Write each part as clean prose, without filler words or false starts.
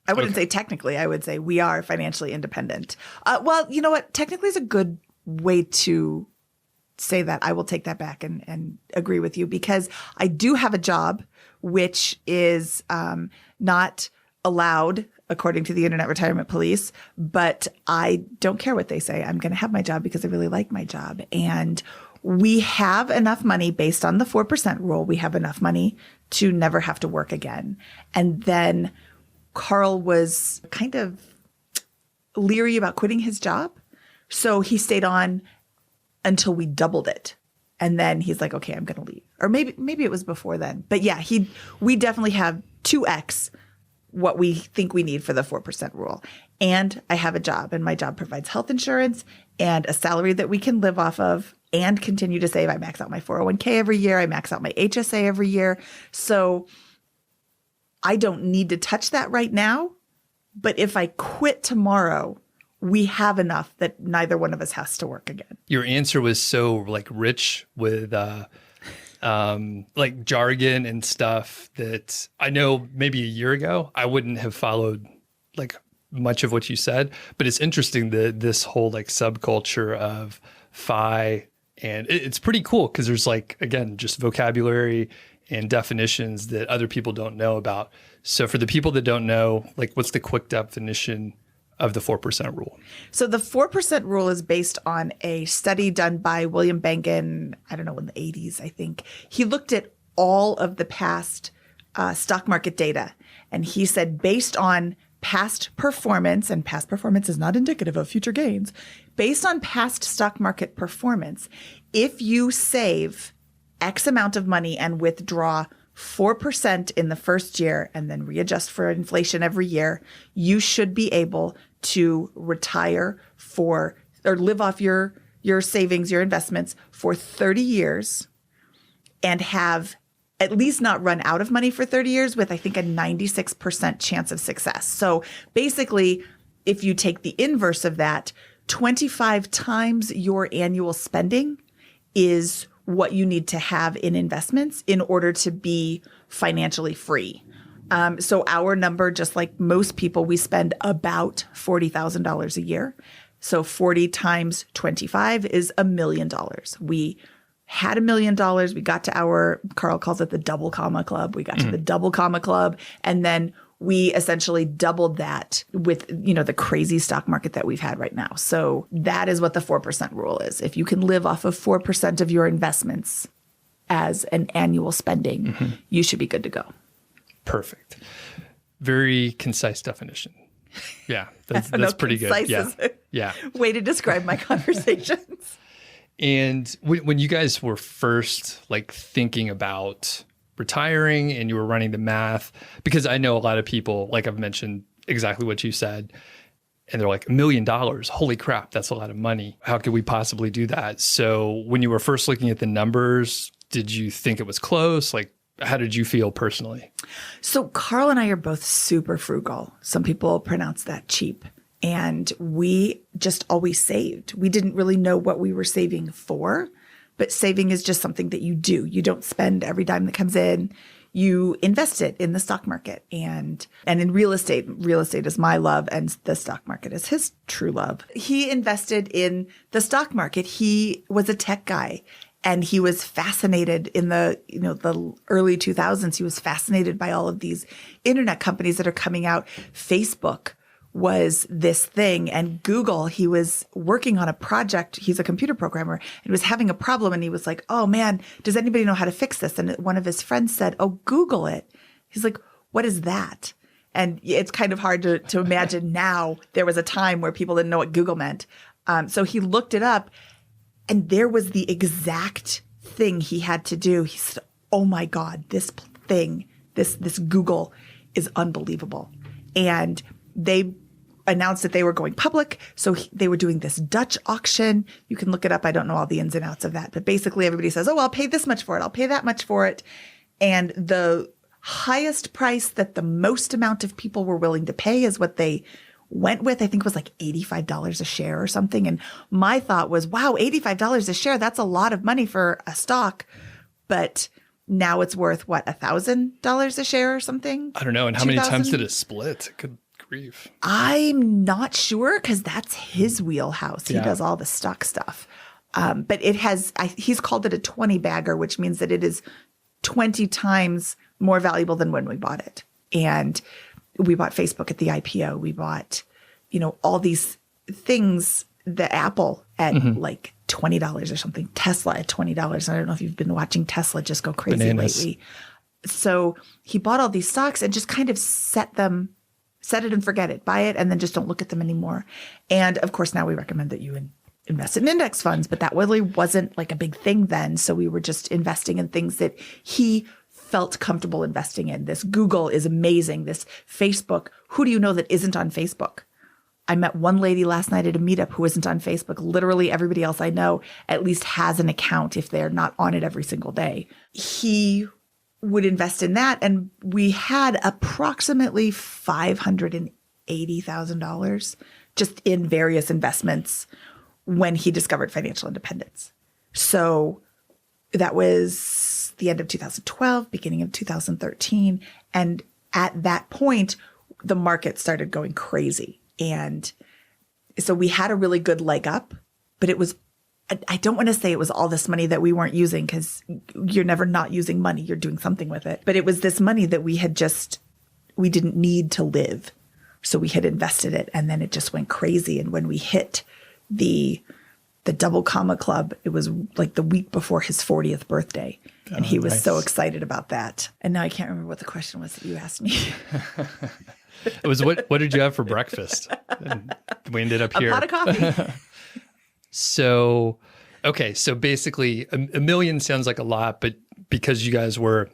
I wouldn't say technically. I would say we are financially independent. Well, you know what? Technically is a good way to say that. I will take that back and agree with you, because I do have a job which is not allowed according to the Internet Retirement Police, but I don't care what they say. I'm going to have my job because I really like my job. And we have enough money based on the 4% rule. We have enough money to never have to work again. And then Carl was kind of leery about quitting his job. So he stayed on until we doubled it. And then he's like, okay, I'm going to leave. Or maybe it was before then. But yeah, we definitely have 2x what we think we need for the 4% rule. And I have a job, and my job provides health insurance and a salary that we can live off of and continue to save. I max out my 401k every year. I max out my HSA every year. So I don't need to touch that right now. But if I quit tomorrow, we have enough that neither one of us has to work again. Your answer was so like rich with like jargon and stuff that I know maybe a year ago I wouldn't have followed like much of what you said. But it's interesting that this whole like subculture of FI, and it's pretty cool because there's like, again, just vocabulary and definitions that other people don't know about. So for the people that don't know, like, what's the quick definition of the 4% rule? So the 4% rule is based on a study done by William Bengen, I don't know, in the 80s, I think. He looked at all of the past stock market data, and he said based on past performance, and past performance is not indicative of future gains, based on past stock market performance, if you save X amount of money and withdraw 4% in the first year and then readjust for inflation every year, you should be able to retire or live off your savings, your investments for 30 years and have at least not run out of money for 30 years with, I think, a 96% chance of success. So basically, if you take the inverse of that, 25 times your annual spending is what you need to have in investments in order to be financially free. So our number, just like most people, we spend about $40,000 a year. So 40 times 25 is $1 million. We had $1 million. We got to Carl calls it the double comma club. We got to the double comma club. And then we essentially doubled that with, the crazy stock market that we've had right now. So that is what the 4% rule is. If you can live off of 4% of your investments as an annual spending, you should be good to go. Perfect. Very concise definition. Yeah, that's pretty good. Yeah. Way to describe my conversations. And when you guys were first like thinking about retiring and you were running the math, because I know a lot of people, like I've mentioned exactly what you said, and they're like, $1 million, holy crap, that's a lot of money. How could we possibly do that? So when you were first looking at the numbers, did you think it was close? Like, how did you feel personally? So Carl and I are both super frugal. Some people pronounce that cheap. And we just always saved. We didn't really know what we were saving for, but saving is just something that you do. You don't spend every dime that comes in. You invest it in the stock market and in real estate. Real estate is my love, and the stock market is his true love. He invested in the stock market. He was a tech guy, and he was fascinated in the early 2000s. He was fascinated by all of these internet companies that are coming out. Facebook was this thing, and Google, he was working on a project. He's a computer programmer and was having a problem. And he was like, oh man, does anybody know how to fix this? And one of his friends said, oh, Google it. He's like, what is that? And it's kind of hard to imagine now. There was a time where people didn't know what Google meant. So he looked it up, and there was the exact thing he had to do. He said, oh my God, this thing, this Google is unbelievable. And they announced that they were going public. So they were doing this Dutch auction. You can look it up. I don't know all the ins and outs of that. But basically everybody says, oh, I'll pay this much for it. I'll pay that much for it. And the highest price that the most amount of people were willing to pay is what they went with. I think it was like $85 a share or something. And my thought was, wow, $85 a share. That's a lot of money for a stock. But now it's worth, what, $1,000 a share or something? I don't know. And how many times did it split? Good grief. I'm not sure because that's his wheelhouse. He Yeah. does all the stock stuff. But he's called it a 20 bagger, which means that it is 20 times more valuable than when we bought it. And we bought Facebook at the IPO. We bought, all these things, the Apple at like $20 or something, Tesla at $20. I don't know if you've been watching Tesla just go crazy Bananas. lately. So he bought all these stocks and just kind of set it and forget it, buy it, and then just don't look at them anymore. And of course, now we recommend that you invest in index funds, but that really wasn't like a big thing then. So we were just investing in things that he felt comfortable investing in. This Google is amazing. This Facebook, who do you know that isn't on Facebook? I met one lady last night at a meetup who isn't on Facebook. Literally everybody else I know at least has an account if they're not on it every single day. He would invest in that. And we had approximately $580,000 just in various investments when he discovered financial independence. So that was the end of 2012, beginning of 2013. And at that point, the market started going crazy. And so we had a really good leg up, but it was, I don't want to say it was all this money that we weren't using because you're never not using money. You're doing something with it. But it was this money that we didn't need to live. So we had invested it and then it just went crazy. And when we hit the double comma club, it was like the week before his 40th birthday. And he was so excited about that. And now I can't remember what the question was that you asked me. It was what did you have for breakfast? And we ended up here. A pot of coffee. So basically a million sounds like a lot, but because you guys were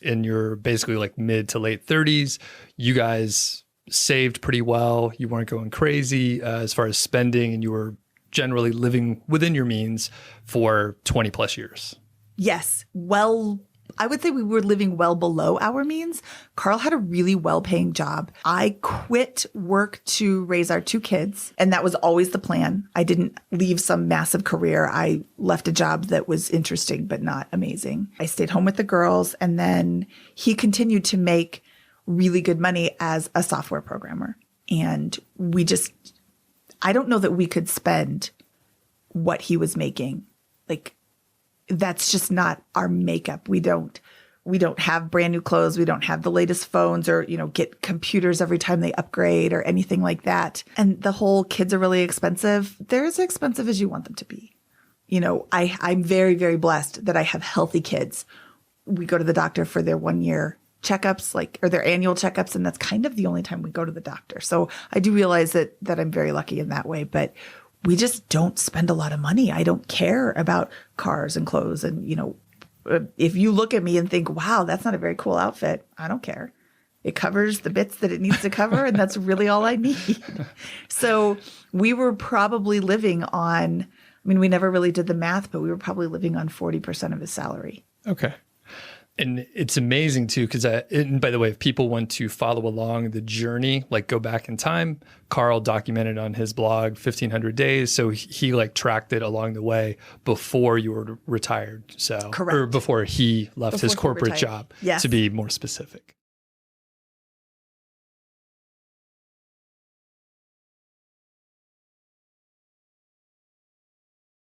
in your basically like mid to late 30s, you guys saved pretty well. You weren't going crazy as far as spending, and you were generally living within your means for 20 plus years. Yes. Well, I would say we were living well below our means. Carl had a really well-paying job. I quit work to raise our 2 kids, and that was always the plan. I didn't leave some massive career. I left a job that was interesting but not amazing. I stayed home with the girls, and then he continued to make really good money as a software programmer. And I don't know that we could spend what he was making. Like, that's just not our makeup. We don't have brand new clothes. We don't have the latest phones or, get computers every time they upgrade or anything like that. And the whole kids are really expensive. They're as expensive as you want them to be. I'm very, very blessed that I have healthy kids. We go to the doctor for their 1-year checkups, or their annual checkups. And that's kind of the only time we go to the doctor. So I do realize that I'm very lucky in that way, but we just don't spend a lot of money. I don't care about cars and clothes. And, if you look at me and think, wow, that's not a very cool outfit, I don't care. It covers the bits that it needs to cover. And that's really all I need. So we were probably living on, we never really did the math, but we were probably living on 40% of his salary. Okay. And it's amazing too, because and by the way, if people want to follow along the journey, like go back in time, Carl documented on his blog 1,500 days. So he tracked it along the way before you were retired. So, correct. Or before he left his corporate job, yes. To be more specific.